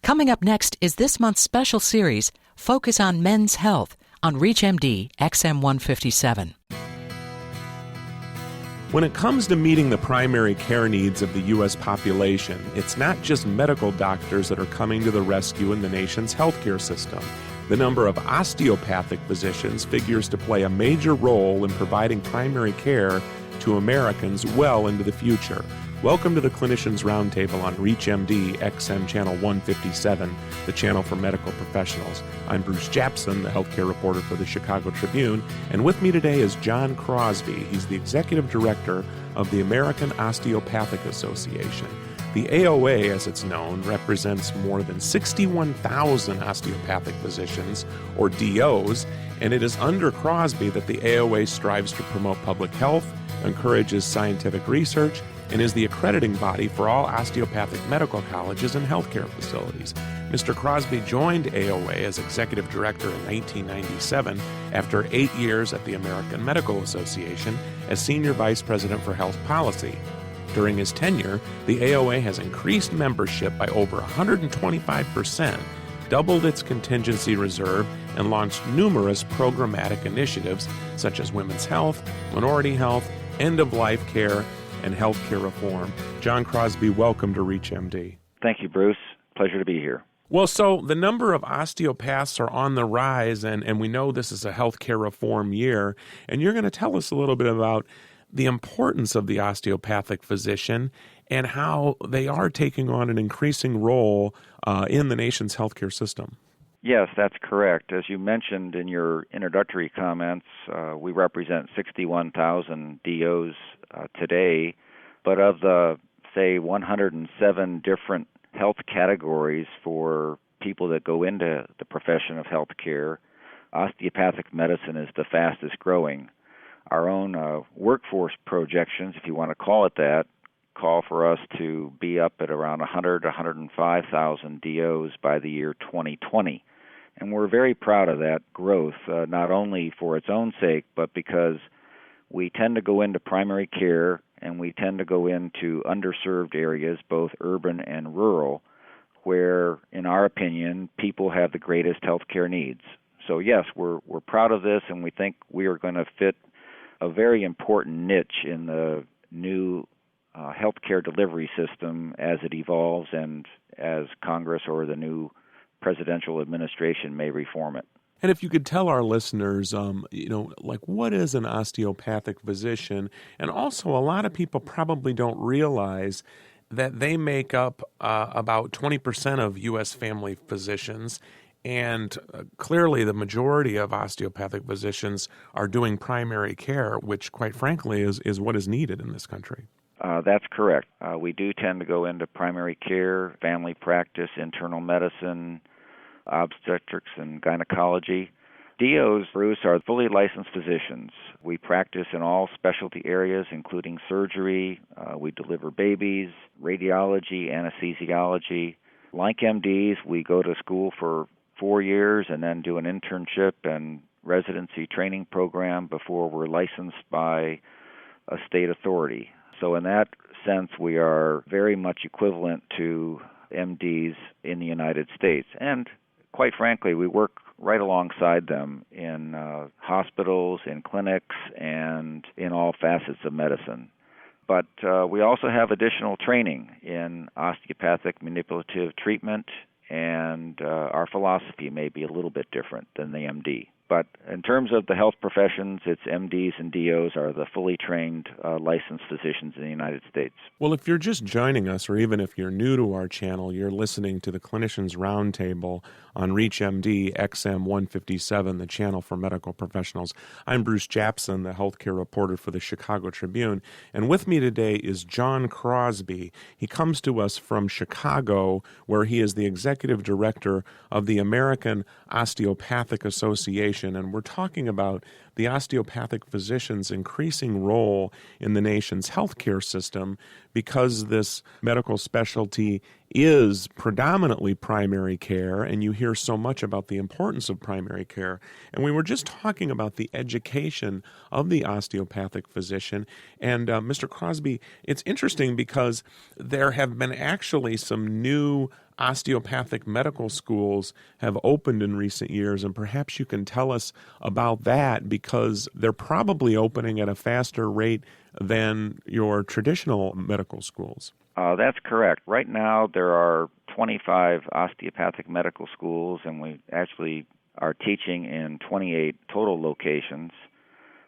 Coming up next is this month's special series, Focus on Men's Health, on ReachMD XM157. When it comes to meeting the primary care needs of the U.S. population, it's not just medical doctors that are coming to the rescue in the nation's healthcare system. The number of osteopathic physicians figures to play a major role in providing primary care to Americans well into the future. Welcome to the Clinicians Roundtable on ReachMD XM Channel 157, the channel for medical professionals. I'm Bruce Japsen, the healthcare reporter for the Chicago Tribune, and with me today is John Crosby. He's the executive director of the American Osteopathic Association. The AOA, as it's known, represents more than 61,000 osteopathic physicians, or DOs, and it is under Crosby that the AOA strives to promote public health, encourages scientific research, and is the accrediting body for all osteopathic medical colleges and healthcare facilities. Mr. Crosby joined AOA as executive director in 1997 after 8 years at the American Medical Association as senior vice president for health policy. During his tenure, the AOA has increased membership by over 125%, doubled its contingency reserve, and launched numerous programmatic initiatives such as women's health, minority health, end-of-life care, and healthcare reform. John Crosby, welcome to ReachMD. Thank you, Bruce. Pleasure to be here. Well, so the number of osteopaths are on the rise, and we know this is a healthcare reform year, and you're going to tell us a little bit about the importance of the osteopathic physician and how they are taking on an increasing role in the nation's healthcare system. Yes, that's correct. As you mentioned in your introductory comments, we represent 61,000 DOs today, but of the, say, 107 different health categories for people that go into the profession of healthcare, osteopathic medicine is the fastest growing. Our own workforce projections, if you want to call it that, call for us to be up at around 100 to 105,000 DOs by the year 2020. And we're very proud of that growth, not only for its own sake, but because we tend to go into primary care and we tend to go into underserved areas, both urban and rural, where, in our opinion, people have the greatest healthcare needs. So yes, we're proud of this, and we think we are going to fit a very important niche in the new healthcare delivery system as it evolves and as Congress or the new presidential administration may reform it. And if you could tell our listeners, what is an osteopathic physician? And also, a lot of people probably don't realize that they make up about 20% of U.S. family physicians. And clearly, the majority of osteopathic physicians are doing primary care, which, quite frankly, is what is needed in this country. That's correct. We do tend to go into primary care, family practice, internal medicine, obstetrics, and gynecology. DOs, Bruce, are fully licensed physicians. We practice in all specialty areas, including surgery. We deliver babies, radiology, anesthesiology. Like MDs, we go to school for 4 years and then do an internship and residency training program before we're licensed by a state authority. So in that sense, we are very much equivalent to MDs in the United States. And quite frankly, we work right alongside them in hospitals, in clinics, and in all facets of medicine. But we also have additional training in osteopathic manipulative treatment, and our philosophy may be a little bit different than the MD. But in terms of the health professions, it's MDs and DOs are the fully trained licensed physicians in the United States. Well, if you're just joining us, or even if you're new to our channel, you're listening to the Clinicians Roundtable on ReachMD XM157, the channel for medical professionals. I'm Bruce Japsen, the healthcare reporter for the Chicago Tribune, and with me today is John Crosby. He comes to us from Chicago, where he is the executive director of the American Osteopathic Association, and we're talking about the osteopathic physician's increasing role in the nation's healthcare system because this medical specialty is predominantly primary care, and you hear so much about the importance of primary care. And we were just talking about the education of the osteopathic physician. And Mr. Crosby, it's interesting because there have been actually some new osteopathic medical schools have opened in recent years, and perhaps you can tell us about that because they're probably opening at a faster rate than your traditional medical schools. That's correct. Right now, there are 25 osteopathic medical schools, and we actually are teaching in 28 total locations.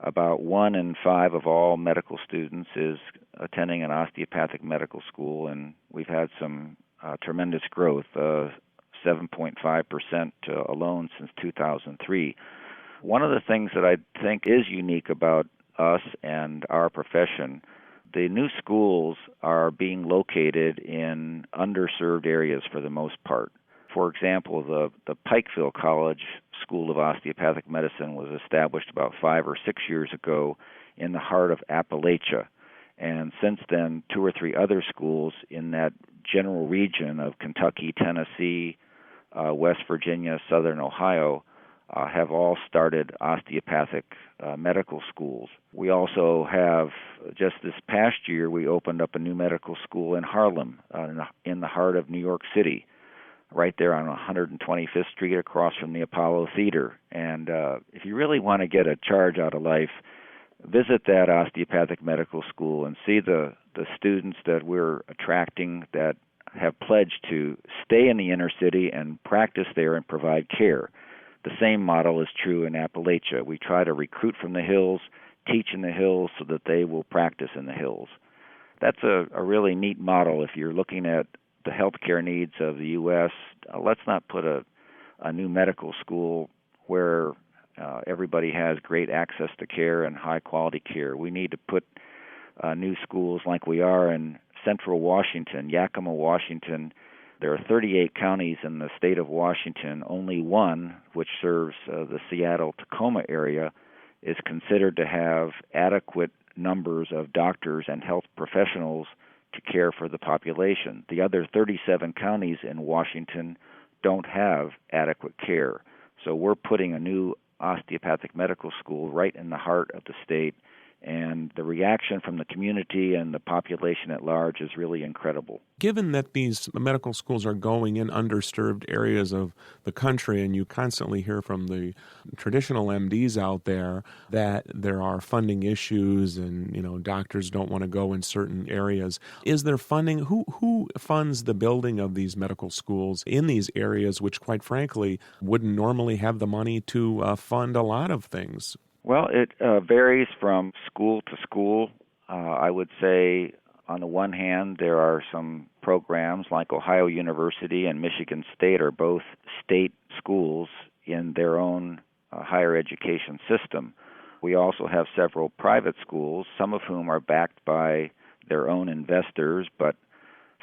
About 1 in 5 of all medical students is attending an osteopathic medical school, and we've had some tremendous growth, 7.5% alone since 2003. One of the things that I think is unique about us and our profession, the new schools are being located in underserved areas for the most part. For example, the Pikeville College School of Osteopathic Medicine was established about 5 or 6 years ago in the heart of Appalachia. And since then, 2 or 3 other schools in that general region of Kentucky, Tennessee, West Virginia, Southern Ohio have all started osteopathic medical schools. We also have, just this past year, we opened up a new medical school in Harlem, in the heart of New York City, right there on 125th Street across from the Apollo Theater. And if you really want to get a charge out of life, visit that osteopathic medical school and see the students that we're attracting that have pledged to stay in the inner city and practice there and provide care. The same model is true in Appalachia. We try to recruit from the hills, teach in the hills so that they will practice in the hills. That's a really neat model if you're looking at the healthcare needs of the U.S. Let's not put a new medical school where everybody has great access to care and high-quality care. We need to put new schools like we are in central Washington, Yakima, Washington. There are 38 counties in the state of Washington. Only one, which serves the Seattle-Tacoma area, is considered to have adequate numbers of doctors and health professionals to care for the population. The other 37 counties in Washington don't have adequate care. So we're putting a new osteopathic medical school right in the heart of the state, and the reaction from the community and the population at large is really incredible. Given that these medical schools are going in underserved areas of the country, and you constantly hear from the traditional MDs out there that there are funding issues and, doctors don't want to go in certain areas, is there funding? Who funds the building of these medical schools in these areas, which quite frankly wouldn't normally have the money to fund a lot of things? Well, it varies from school to school. I would say, on the one hand, there are some programs like Ohio University and Michigan State are both state schools in their own higher education system. We also have several private schools, some of whom are backed by their own investors. But,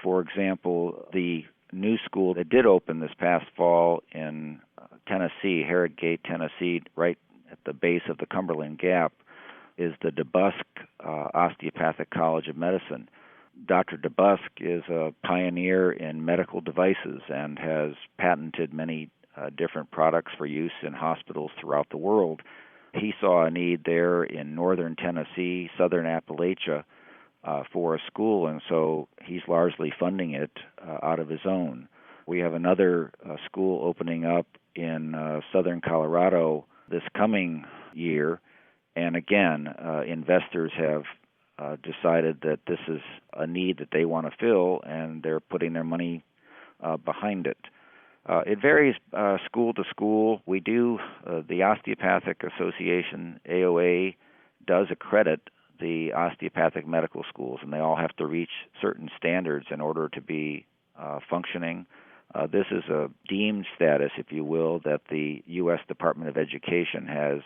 for example, the new school that did open this past fall in Tennessee, Harrogate, Tennessee, right at the base of the Cumberland Gap, is the DeBusk Osteopathic College of Medicine. Dr. DeBusk is a pioneer in medical devices and has patented many different products for use in hospitals throughout the world. He saw a need there in northern Tennessee, southern Appalachia, for a school, and so he's largely funding it out of his own. We have another school opening up in southern Colorado this coming year, and again, investors have decided that this is a need that they want to fill, and they're putting their money behind it. It varies school to school. We do, the Osteopathic Association, AOA, does accredit the osteopathic medical schools, and they all have to reach certain standards in order to be functioning. This is a deemed status, if you will, that the U.S. Department of Education has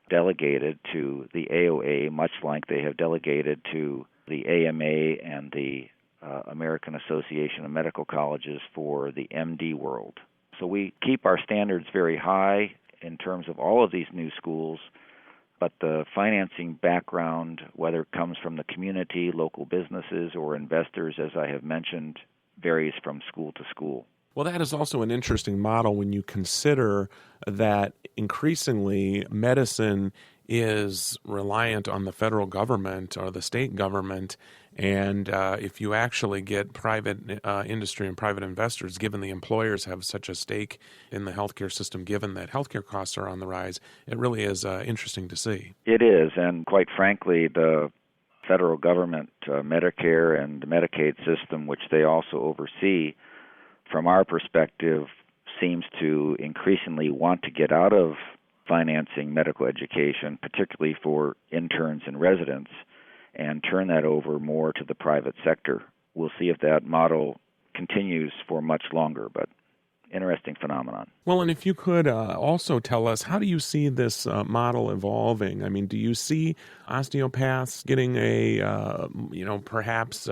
delegated to the AOA, much like they have delegated to the AMA and the American Association of Medical Colleges for the MD world. So we keep our standards very high in terms of all of these new schools, but the financing background, whether it comes from the community, local businesses, or investors, as I have mentioned, varies from school to school. Well, that is also an interesting model when you consider that increasingly medicine is reliant on the federal government or the state government. And if you actually get private industry and private investors, given the employers have such a stake in the healthcare system, given that healthcare costs are on the rise, it really is interesting to see. It is, and quite frankly, the federal government Medicare and the Medicaid system, which they also oversee, from our perspective, seems to increasingly want to get out of financing medical education, particularly for interns and residents, and turn that over more to the private sector. We'll see if that model continues for much longer, but interesting phenomenon. Well, and if you could also tell us, how do you see this model evolving? I mean, do you see osteopaths getting perhaps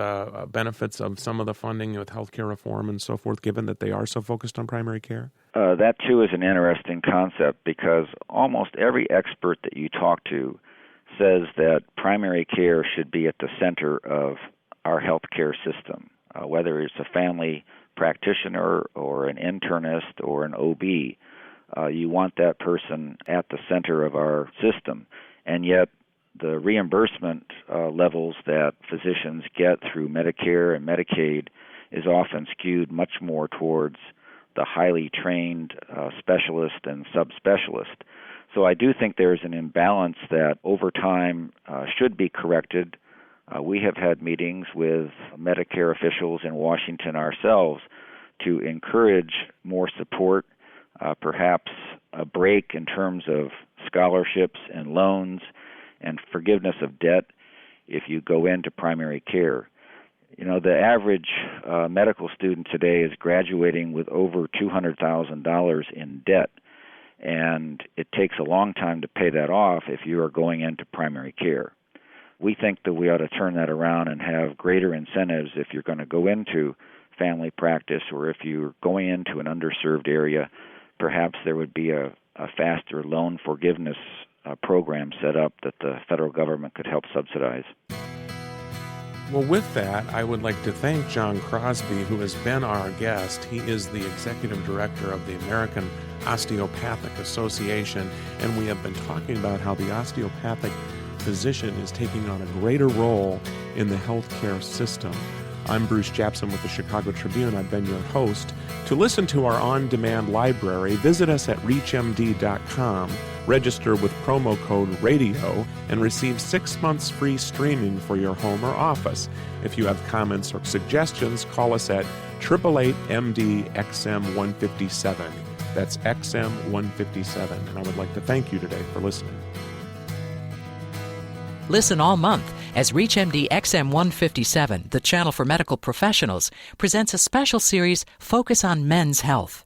benefits of some of the funding with healthcare reform and so forth, given that they are so focused on primary care? That, too, is an interesting concept because almost every expert that you talk to says that primary care should be at the center of our healthcare system, whether it's a family practitioner or an internist or an OB. You want that person at the center of our system. And yet the reimbursement levels that physicians get through Medicare and Medicaid is often skewed much more towards the highly trained specialist and subspecialist. So I do think there's an imbalance that over time should be corrected. We have had meetings with Medicare officials in Washington ourselves to encourage more support, perhaps a break in terms of scholarships and loans and forgiveness of debt if you go into primary care. You know, the average medical student today is graduating with over $200,000 in debt, and it takes a long time to pay that off if you are going into primary care. We think that we ought to turn that around and have greater incentives if you're going to go into family practice or if you're going into an underserved area. Perhaps there would be a faster loan forgiveness program set up that the federal government could help subsidize. Well, with that, I would like to thank John Crosby, who has been our guest. He is the executive director of the American Osteopathic Association, and we have been talking about how the osteopathic physician is taking on a greater role in the healthcare system. I'm Bruce Japsen with the Chicago Tribune. I've been your host. To listen to our on-demand library, visit us at reachmd.com, register with promo code RADIO, and receive 6 months free streaming for your home or office. If you have comments or suggestions, call us at 888-MD-XM157. That's XM157. And I would like to thank you today for listening. Listen all month as ReachMD XM157, the channel for medical professionals, presents a special series, Focus on Men's Health.